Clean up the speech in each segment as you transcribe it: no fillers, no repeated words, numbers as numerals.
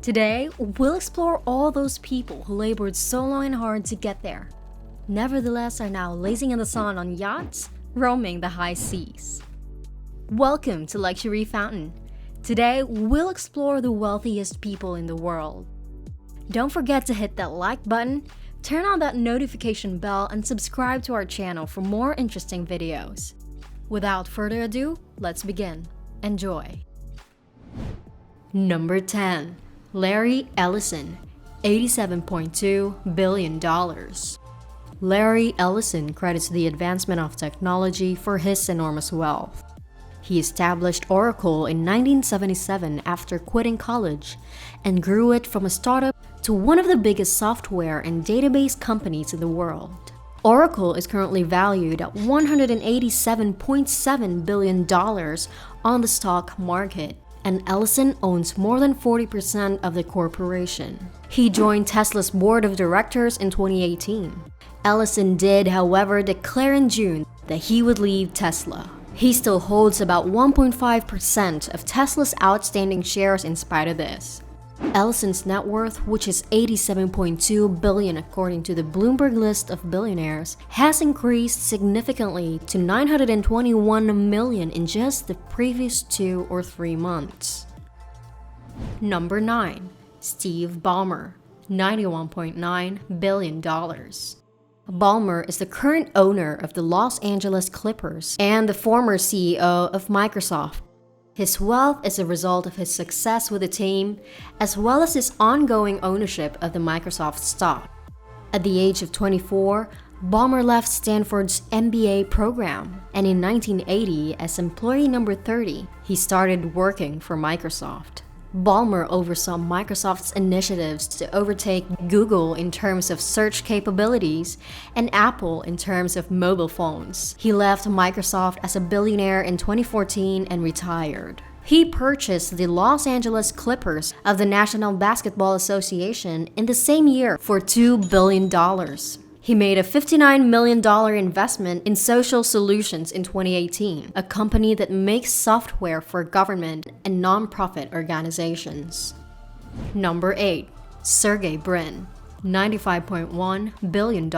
Today, we'll explore all those people who labored so long and hard to get there, nevertheless are now lazing in the sun on yachts, roaming the high seas. Welcome to Luxury Fountain. Today, we'll explore the wealthiest people in the world. Don't forget to hit that like button, turn on that notification bell, and subscribe to our channel for more interesting videos. Without further ado, let's begin. Enjoy. Number 10. Larry Ellison, $87.2 billion. Larry Ellison credits the advancement of technology for his enormous wealth. He established Oracle in 1977 after quitting college and grew it from a startup to one of the biggest software and database companies in the world. Oracle is currently valued at $187.7 billion on the stock market, and Ellison owns more than 40% of the corporation. He joined Tesla's board of directors in 2018. Ellison did, however, declare in June that he would leave Tesla. He still holds about 1.5% of Tesla's outstanding shares in spite of this. Ellison's net worth, which is $87.2 billion according to the Bloomberg list of billionaires, has increased significantly to $921 million in just the previous 2 or 3 months. Number 9. Steve Ballmer, $91.9 billion. Ballmer is the current owner of the Los Angeles Clippers and the former CEO of Microsoft. His wealth is a result of his success with the team, as well as his ongoing ownership of the Microsoft stock. At the age of 24, Ballmer left Stanford's MBA program, and in 1980, as employee number 30, he started working for Microsoft. Ballmer oversaw Microsoft's initiatives to overtake Google in terms of search capabilities and Apple in terms of mobile phones. He left Microsoft as a billionaire in 2014 and retired. He purchased the Los Angeles Clippers of the National Basketball Association in the same year for $2 billion. He made a $59 million investment in Social Solutions in 2018, a company that makes software for government and nonprofit organizations. Number 8. Sergey Brin, $95.1 billion.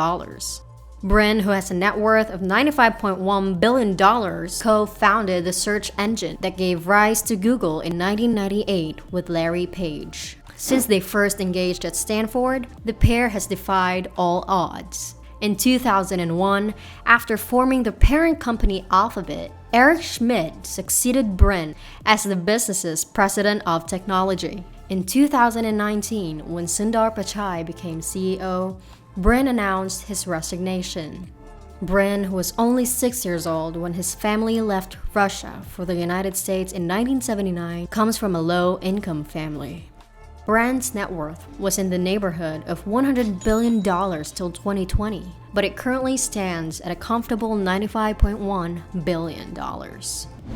Brin, who has a net worth of $95.1 billion, co-founded the search engine that gave rise to Google in 1998 with Larry Page. Since they first engaged at Stanford, the pair has defied all odds. In 2001, after forming the parent company Alphabet, Eric Schmidt succeeded Brin as the business's president of technology. In 2019, when Sundar Pichai became CEO, Brin announced his resignation. Brin, who was only 6 years old when his family left Russia for the United States in 1979, comes from a low-income family. Brin's net worth was in the neighborhood of $100 billion till 2020, but it currently stands at a comfortable $95.1 billion.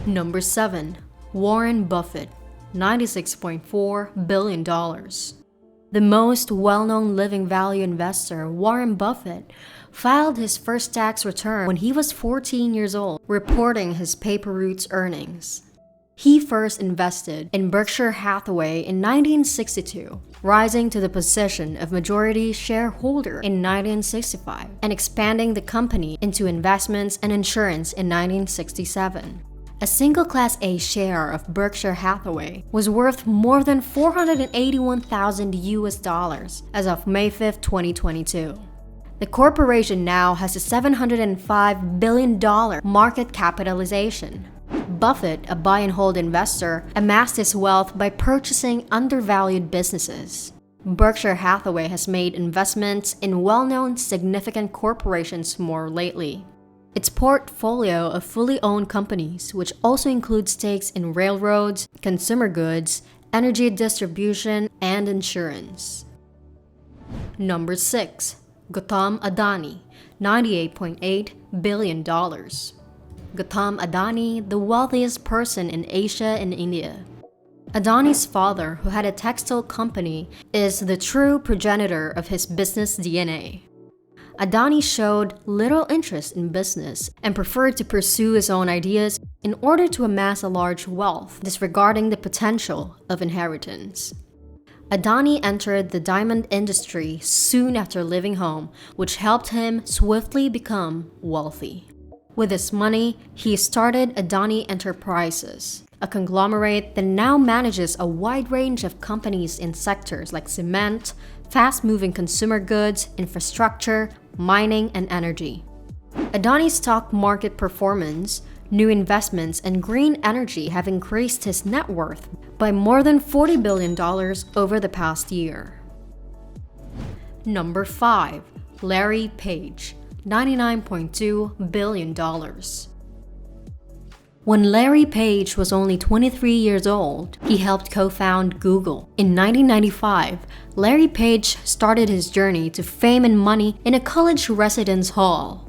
Number 7. Warren Buffett, $96.4 billion. The most well-known living value investor, Warren Buffett, filed his first tax return when he was 14 years old, reporting his paper routes earnings. He first invested in Berkshire Hathaway in 1962, rising to the position of majority shareholder in 1965, and expanding the company into investments and insurance in 1967. A single Class A share of Berkshire Hathaway was worth more than $481,000 as of May 5, 2022. The corporation now has a $705 billion market capitalization. Buffett, a buy-and-hold investor, amassed his wealth by purchasing undervalued businesses. Berkshire Hathaway has made investments in well-known significant corporations more lately. Its portfolio of fully owned companies, which also includes stakes in railroads, consumer goods, energy distribution, and insurance. Number 6. Gautam Adani, $98.8 billion. Gautam Adani, the wealthiest person in Asia and India. Adani's father, who had a textile company, is the true progenitor of his business DNA. Adani showed little interest in business and preferred to pursue his own ideas in order to amass a large wealth, disregarding the potential of inheritance. Adani entered the diamond industry soon after leaving home, which helped him swiftly become wealthy. With his money, he started Adani Enterprises, a conglomerate that now manages a wide range of companies in sectors like cement, fast-moving consumer goods, infrastructure, mining, and energy. Adani's stock market performance, new investments, and green energy have increased his net worth by more than $40 billion over the past year. Number 5. Larry Page, $99.2 billion. When Larry Page was only 23 years old, he helped co-found Google. In 1995, Larry Page started his journey to fame and money in a college residence hall.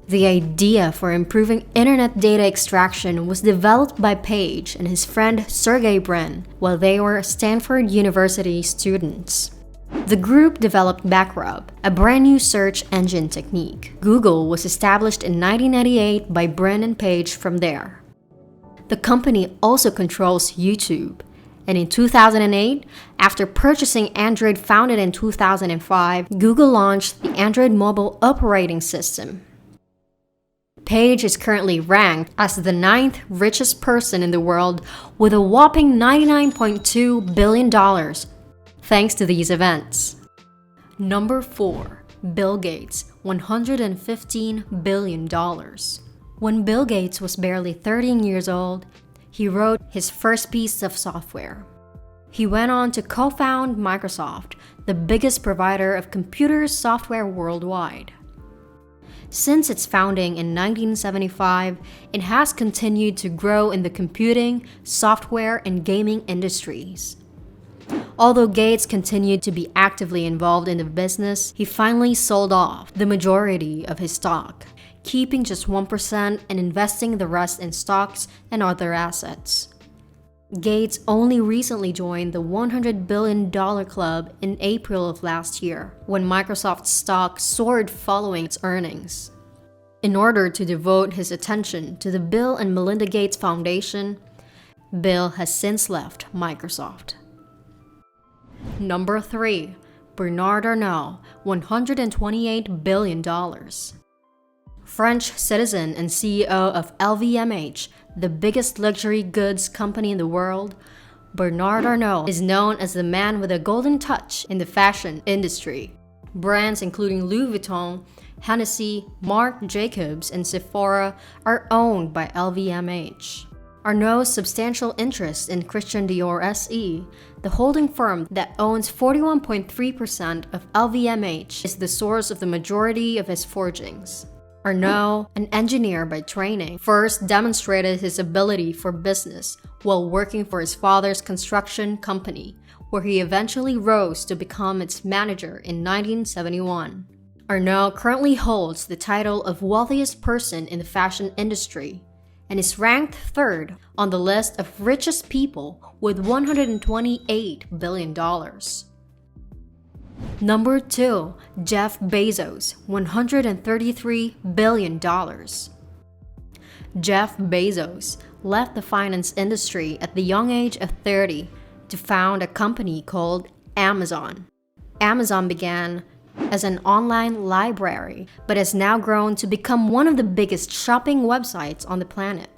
The idea for improving internet data extraction was developed by Page and his friend Sergey Brin while they were Stanford University students. The group developed Backrub, a brand new search engine technique. Google was established in 1998 by Brin and Page from there. The company also controls YouTube, and in 2008, after purchasing Android founded in 2005, Google launched the Android mobile operating system. Page is currently ranked as the 9th richest person in the world with a whopping $99.2 billion, thanks to these events. Number 4. Bill Gates, $115 billion. When Bill Gates was barely 13 years old, he wrote his first piece of software. He went on to co-found Microsoft, the biggest provider of computer software worldwide. Since its founding in 1975, it has continued to grow in the computing, software, and gaming industries. Although Gates continued to be actively involved in the business, he finally sold off the majority of his stock, keeping just 1% and investing the rest in stocks and other assets. Gates only recently joined the $100 billion club in April of last year, when Microsoft's stock soared following its earnings. In order to devote his attention to the Bill and Melinda Gates Foundation, Bill has since left Microsoft. Number 3. Bernard Arnault, $128 billion. French citizen and CEO of LVMH, the biggest luxury goods company in the world, Bernard Arnault is known as the man with a golden touch in the fashion industry. Brands including Louis Vuitton, Hennessy, Marc Jacobs, and Sephora are owned by LVMH. Arnault's substantial interest in Christian Dior SE, the holding firm that owns 41.3% of LVMH, is the source of the majority of his fortunes. Arnault, an engineer by training, first demonstrated his ability for business while working for his father's construction company, where he eventually rose to become its manager in 1971. Arnault currently holds the title of wealthiest person in the fashion industry and is ranked 3rd on the list of richest people with $128 billion. Number 2. Jeff Bezos, $133 billion. Jeff Bezos left the finance industry at the young age of 30 to found a company called Amazon. Amazon began as an online library, but has now grown to become one of the biggest shopping websites on the planet.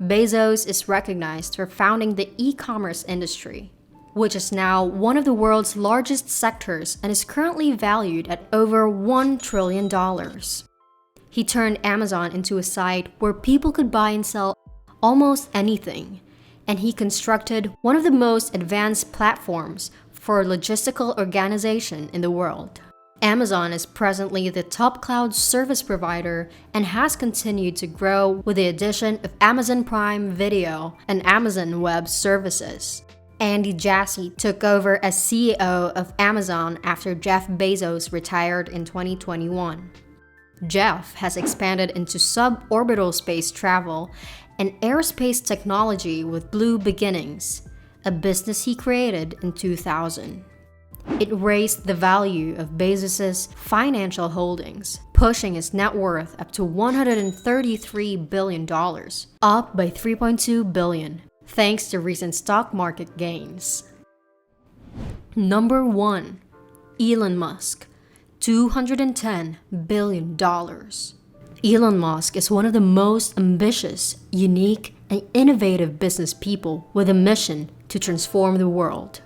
Bezos is recognized for founding the e-commerce industry, which is now one of the world's largest sectors and is currently valued at over $1 trillion. He turned Amazon into a site where people could buy and sell almost anything, and he constructed one of the most advanced platforms for logistical organization in the world. Amazon is presently the top cloud service provider and has continued to grow with the addition of Amazon Prime Video and Amazon Web Services. Andy Jassy took over as CEO of Amazon after Jeff Bezos retired in 2021. Jeff has expanded into suborbital space travel and aerospace technology with Blue Beginnings, a business he created in 2000. It raised the value of Bezos' financial holdings, pushing his net worth up to $133 billion, up by $3.2 billion, thanks to recent stock market gains. Number 1. Elon Musk, $210 billion. Elon Musk is one of the most ambitious, unique, and innovative business people with a mission to transform the world.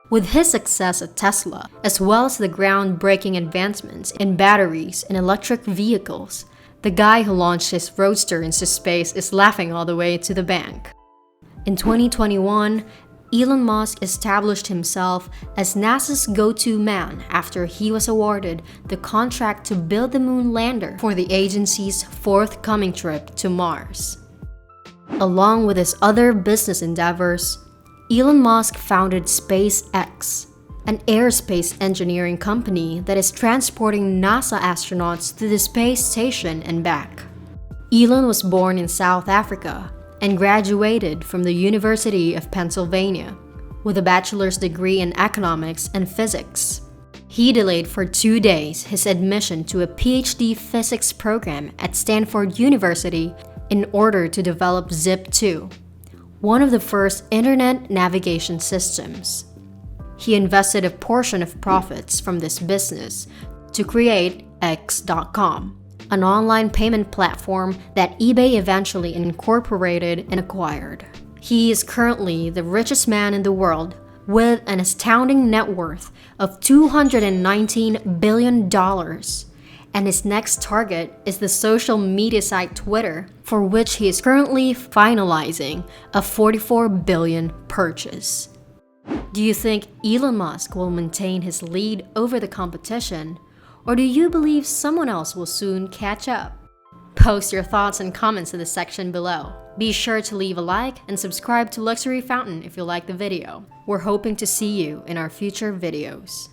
With his success at Tesla, as well as the groundbreaking advancements in batteries and electric vehicles, the guy who launched his roadster into space is laughing all the way to the bank. In 2021, Elon Musk established himself as NASA's go-to man after he was awarded the contract to build the moon lander for the agency's forthcoming trip to Mars. Along with his other business endeavors, Elon Musk founded SpaceX, an aerospace engineering company that is transporting NASA astronauts to the space station and back. Elon was born in South Africa and graduated from the University of Pennsylvania with a bachelor's degree in economics and physics. He delayed for 2 days his admission to a PhD physics program at Stanford University in order to develop Zip2, one of the first internet navigation systems. He invested a portion of profits from this business to create X.com, an online payment platform that eBay eventually incorporated and acquired. He is currently the richest man in the world with an astounding net worth of $219 billion, and his next target is the social media site Twitter, for which he is currently finalizing a $44 billion purchase. Do you think Elon Musk will maintain his lead over the competition? Or do you believe someone else will soon catch up? Post your thoughts and comments in the section below. Be sure to leave a like and subscribe to Luxury Fountain if you like the video. We're hoping to see you in our future videos.